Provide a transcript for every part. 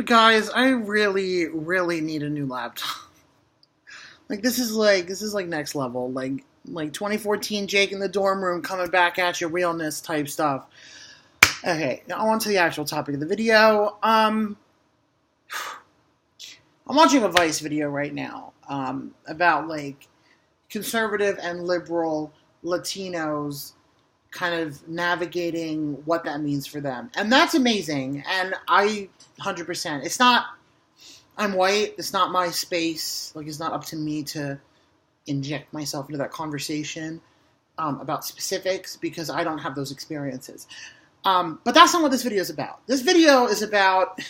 Guys, I really, really need a new laptop. This is like next level. Like 2014 Jake in the dorm room coming back at you, realness type stuff. Okay, now on to the actual topic of the video. I'm watching a Vice video right now about like conservative and liberal Latinos kind of navigating what that means for them. And that's amazing. And I 100%. It's not, I'm white. It's not my space. Like, it's not up to me to inject myself into that conversation about specifics because I don't have those experiences. But that's not what this video is about. This video is about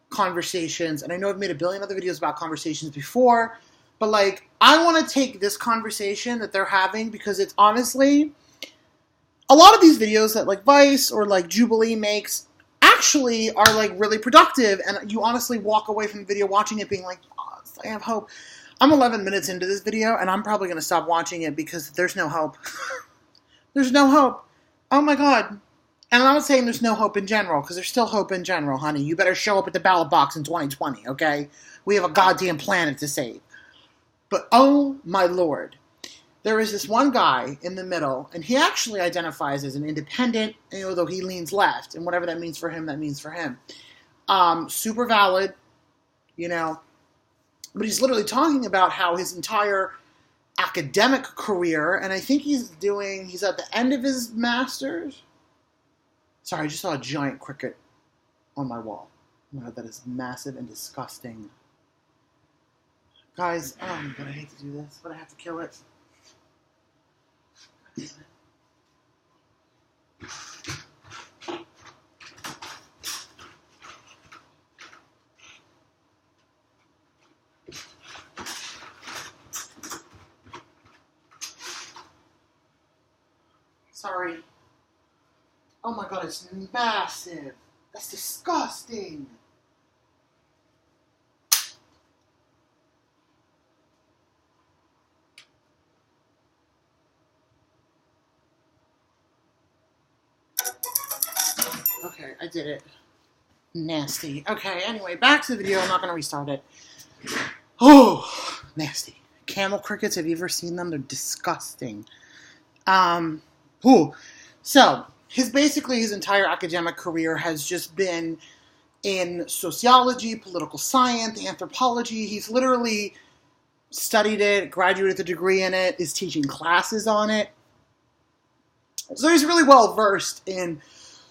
conversations. And I know I've made a billion other videos about conversations before. But, like, I want to take this conversation that they're having because it's honestly, a lot of these videos that, like, Vice or, like, Jubilee makes actually are, like, really productive. And you honestly walk away from the video watching it being like, oh, I have hope. I'm 11 minutes into this video, and I'm probably going to stop watching it because there's no hope. There's no hope. Oh, my God. And I'm not saying there's no hope in general, because there's still hope in general, honey. You better show up at the ballot box in 2020, okay? We have a goddamn planet to save. But, oh, my Lord. There is this one guy in the middle, and he actually identifies as an independent, although he leans left, and whatever that means for him, that means for him. Super valid, you know. But he's literally talking about how his entire academic career, and I think he's at the end of his master's. Sorry, I just saw a giant cricket on my wall. Oh my God, that is massive and disgusting. Guys, oh my God, I hate to do this, but I have to kill it. Sorry. Oh my God, it's massive. That's disgusting. Okay, I did it. Nasty. Okay, anyway, back to the video. I'm not going to restart it. Oh, nasty. Camel crickets, have you ever seen them? They're disgusting. So, his entire academic career has just been in sociology, political science, anthropology. He's literally studied it, graduated with a degree in it, is teaching classes on it. So he's really well versed in,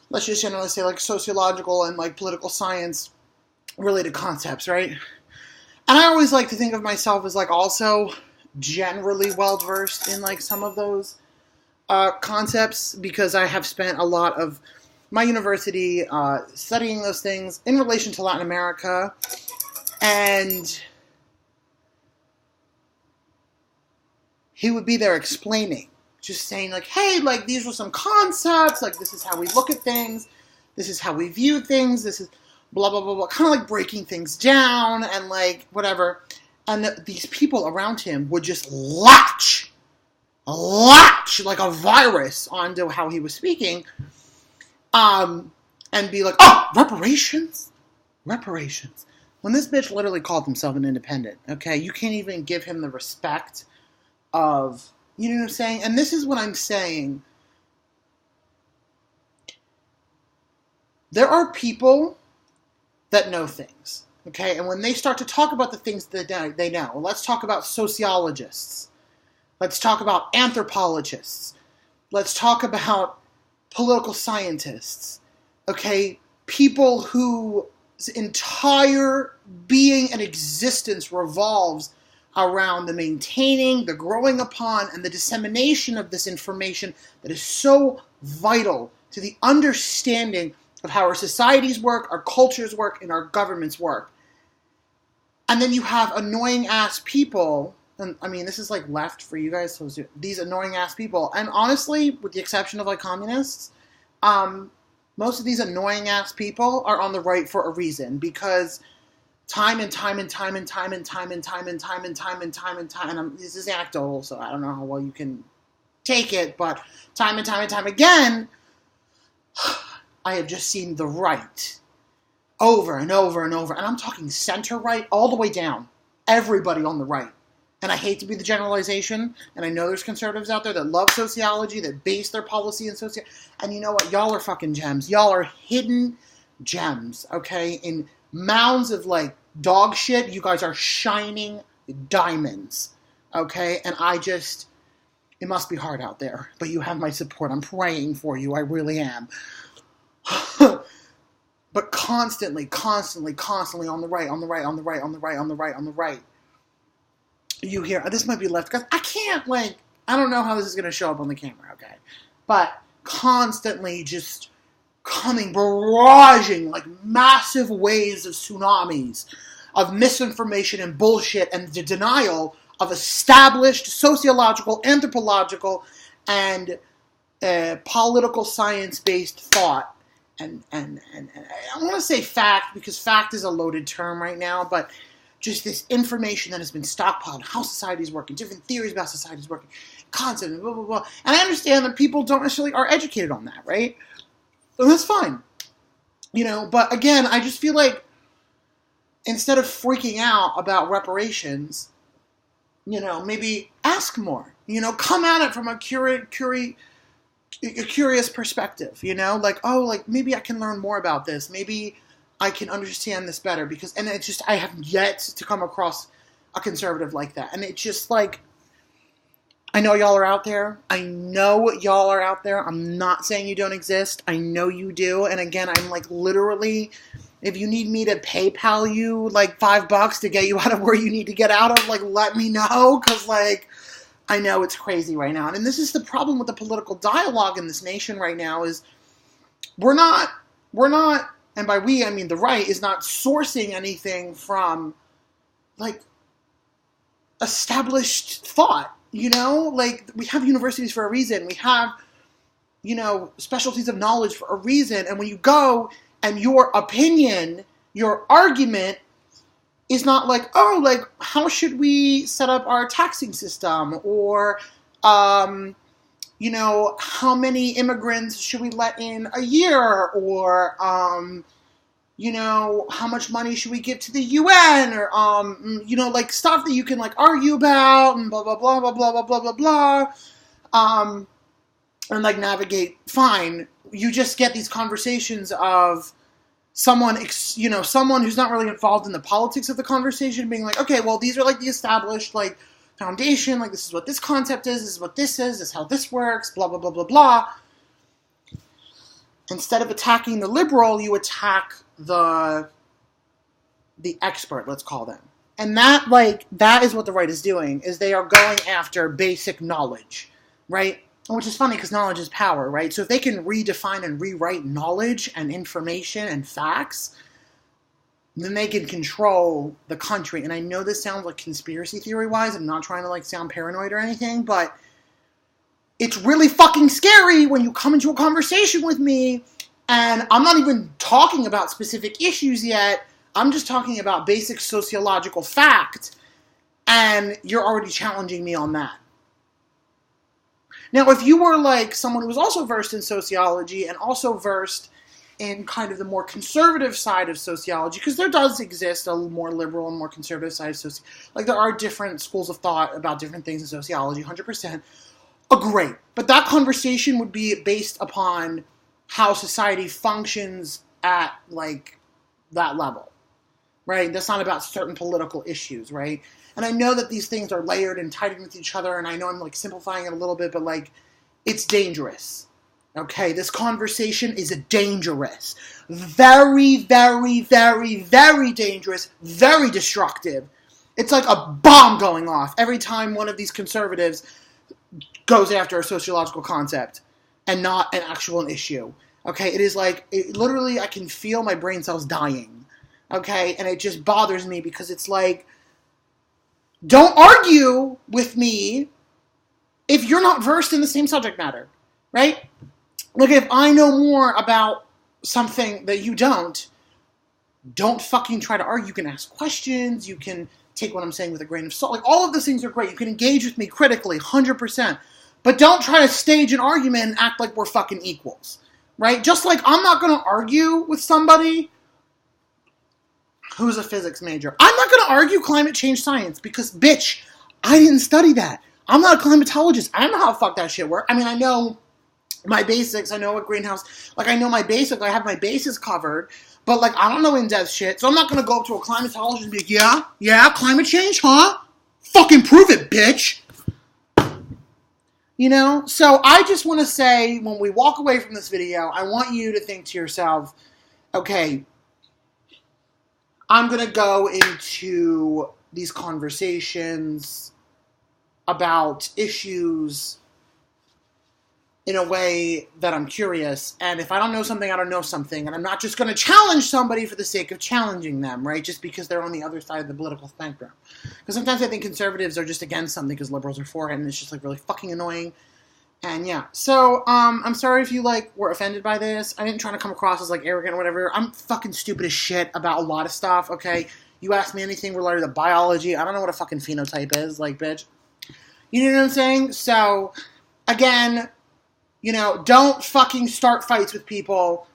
let's just generally say, like, sociological and, like, political science related concepts, right? And I always like to think of myself as, like, also generally well versed in, like, some of those concepts because I have spent a lot of my university studying those things in relation to Latin America. And he would be there explaining, just saying, like, hey, like, these are some concepts, like, this is how we look at things, this is how we view things, this is blah, blah, blah, blah, kind of like breaking things down and, like, whatever. And these people around him would just latch like a virus onto how he was speaking, and be like, oh, reparations. When this bitch literally called himself an independent, okay? You can't even give him the respect of, you know what I'm saying? And this is what I'm saying. There are people that know things, okay? And when they start to talk about the things that they know, let's talk about sociologists. Let's talk about anthropologists. Let's talk about political scientists. Okay? People whose entire being and existence revolves around the maintaining, the growing upon, and the dissemination of this information that is so vital to the understanding of how our societies work, our cultures work, and our governments work. And then you have annoying-ass people. And, I mean, this is, like, left for you guys, so these annoying-ass people. And honestly, with the exception of, like, communists, most of these annoying-ass people are on the right for a reason. Because time and time, this is anecdotal, so I don't know how well you can take it, but time and time again, I have just seen the right over and over and over. And I'm talking center right all the way down. Everybody on the right. And I hate to be the generalization, and I know there's conservatives out there that love sociology, that base their policy in sociology. And you know what? Y'all are fucking gems. Y'all are hidden gems, okay? In mounds of, like, dog shit, you guys are shining diamonds, okay? And it must be hard out there, but you have my support. I'm praying for you. I really am. But constantly on the right. You hear, this might be left, because I don't know how this is going to show up on the camera, okay? But constantly just coming, barraging, like massive waves of tsunamis, of misinformation and bullshit, and the denial of established sociological, anthropological, and political science-based thought. And I want to say fact, because fact is a loaded term right now, but just this information that has been stockpiled, how society is working, different theories about society is working, concept, blah, blah, blah. And I understand that people don't necessarily are educated on that, right? So that's fine. But again, I just feel like instead of freaking out about reparations, maybe ask more. Come at it from a curious perspective, maybe I can learn more about this. Maybe I can understand this better I have yet to come across a conservative like that. And it's just like, I know y'all are out there. I'm not saying you don't exist. I know you do. And again, I'm like literally, if you need me to PayPal you like $5 to get you out of where you need to get out of, like, let me know. Cause like, I know it's crazy right now. And this is the problem with the political dialogue in this nation right now is we're not, and by we, I mean the right, is not sourcing anything from, like, established thought, Like, we have universities for a reason. We have, specialties of knowledge for a reason. And when you go and your opinion, your argument is not like, how should we set up our taxing system? Or, how many immigrants should we let in a year? Or, how much money should we give to the UN? Or, like stuff that you can like argue about and blah, blah, blah, blah, blah, blah, blah, blah, blah. And like navigate fine. You just get these conversations of someone who's not really involved in the politics of the conversation being like, okay, well, these are like the established, like, foundation, like, this is what this concept is, this is what this is how this works, blah, blah, blah, blah, blah. Instead of attacking the liberal, you attack the expert, let's call them. And that is what the right is doing, is they are going after basic knowledge, right? Which is funny because knowledge is power, right? So if they can redefine and rewrite knowledge and information and facts, then they can control the country. And I know this sounds like conspiracy theory-wise. I'm not trying to like sound paranoid or anything, but it's really fucking scary when you come into a conversation with me and I'm not even talking about specific issues yet. I'm just talking about basic sociological fact, and you're already challenging me on that. Now, if you were like someone who was also versed in sociology and also versed in kind of the more conservative side of sociology, because there does exist a more liberal and more conservative side of sociology. Like, there are different schools of thought about different things in sociology, 100%. Great. But that conversation would be based upon how society functions at, like, that level, right? That's not about certain political issues, right? And I know that these things are layered and tied in with each other, and I know I'm, like, simplifying it a little bit, but, like, it's dangerous. Okay, this conversation is dangerous. Very, very, very, very dangerous, very destructive. It's like a bomb going off every time one of these conservatives goes after a sociological concept and not an actual issue. Okay, it is like, literally I can feel my brain cells dying. Okay, and it just bothers me because it's like, don't argue with me if you're not versed in the same subject matter, right? Like, if I know more about something that you don't fucking try to argue. You can ask questions, you can take what I'm saying with a grain of salt. Like, all of those things are great. You can engage with me critically, 100%. But don't try to stage an argument and act like we're fucking equals, right? Just like I'm not going to argue with somebody who's a physics major. I'm not going to argue climate change science because, bitch, I didn't study that. I'm not a climatologist. I don't know how the fuck that shit works. I mean, I know my basics. I know what greenhouse, like I know my basics. I have my bases covered. But, like, I don't know in-depth shit. So I'm not going to go up to a climatologist and be like, yeah, climate change, huh? Fucking prove it, bitch. You know? So I just want to say, when we walk away from this video, I want you to think to yourself, okay, I'm going to go into these conversations about issues in a way that I'm curious, and if I don't know something, I don't know something, and I'm not just going to challenge somebody for the sake of challenging them, right, just because they're on the other side of the political spectrum. Because sometimes I think conservatives are just against something because liberals are for it, and it's just, like, really fucking annoying. And, yeah. So, I'm sorry if you, like, were offended by this. I didn't try to come across as, like, arrogant or whatever. I'm fucking stupid as shit about a lot of stuff, okay? You ask me anything related to biology, I don't know what a fucking phenotype is, like, bitch. You know what I'm saying? So, again, you know, don't fucking start fights with people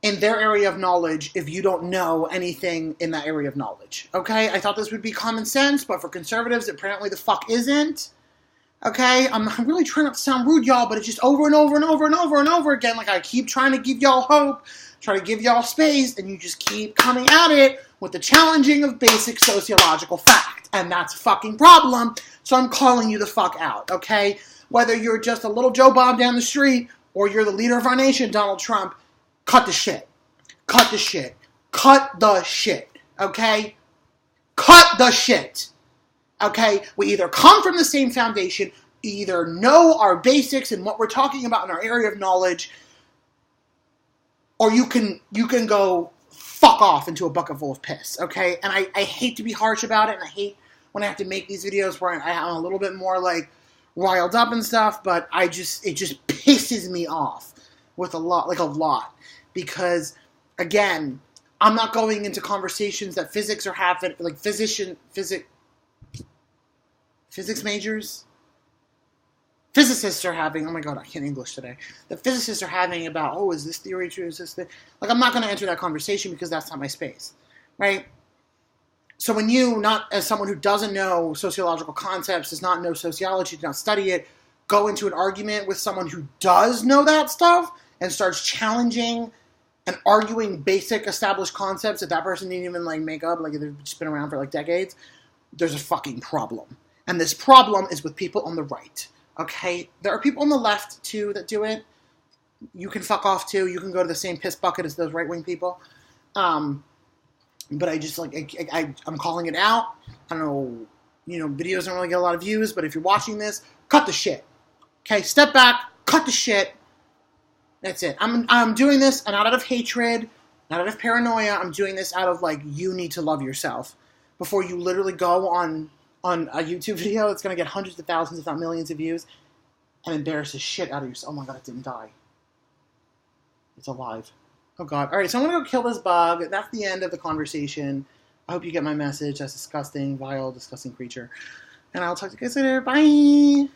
in their area of knowledge if you don't know anything in that area of knowledge, okay? I thought this would be common sense, but for conservatives, apparently the fuck isn't, okay? I'm really trying not to sound rude, y'all, but it's just over and over and over and over and over again. Like, I keep trying to give y'all hope, try to give y'all space, and you just keep coming at it with the challenging of basic sociological fact, and that's a fucking problem, so I'm calling you the fuck out, okay? Whether you're just a little Joe Bob down the street or you're the leader of our nation, Donald Trump, cut the shit. Cut the shit. Cut the shit. Okay? Cut the shit. Okay? We either come from the same foundation, either know our basics and what we're talking about in our area of knowledge, or you can go fuck off into a bucket full of piss. Okay? And I hate to be harsh about it, and I hate when I have to make these videos where I'm a little bit more like riled up and stuff, but it just pisses me off with a lot, because again, I'm not going into conversations that physics are having, like physics majors, physicists are having. Oh my god, I can't English today. The physicists are having about, oh, is this theory true? Is this thing? Like, I'm not going to enter that conversation because that's not my space, right? So when you, not as someone who doesn't know sociological concepts, does not know sociology, does not study it, go into an argument with someone who does know that stuff and starts challenging and arguing basic established concepts that person didn't even, like, make up, like, they've just been around for, like, decades, there's a fucking problem. And this problem is with people on the right, okay? There are people on the left, too, that do it. You can fuck off, too. You can go to the same piss bucket as those right-wing people. But I just, like, I'm calling it out. I don't know, you know, videos don't really get a lot of views, but if you're watching this, cut the shit. Okay, step back, cut the shit. That's it. I'm doing this not out of hatred, not out of paranoia. I'm doing this out of, like, you need to love yourself before you literally go on a YouTube video that's going to get hundreds of thousands, if not millions of views, and embarrass the shit out of yourself. Oh my god, it didn't die. It's alive. Oh god. Alright, so I'm gonna go kill this bug. That's the end of the conversation. I hope you get my message. That's disgusting, vile, disgusting creature. And I'll talk to you guys later. Bye!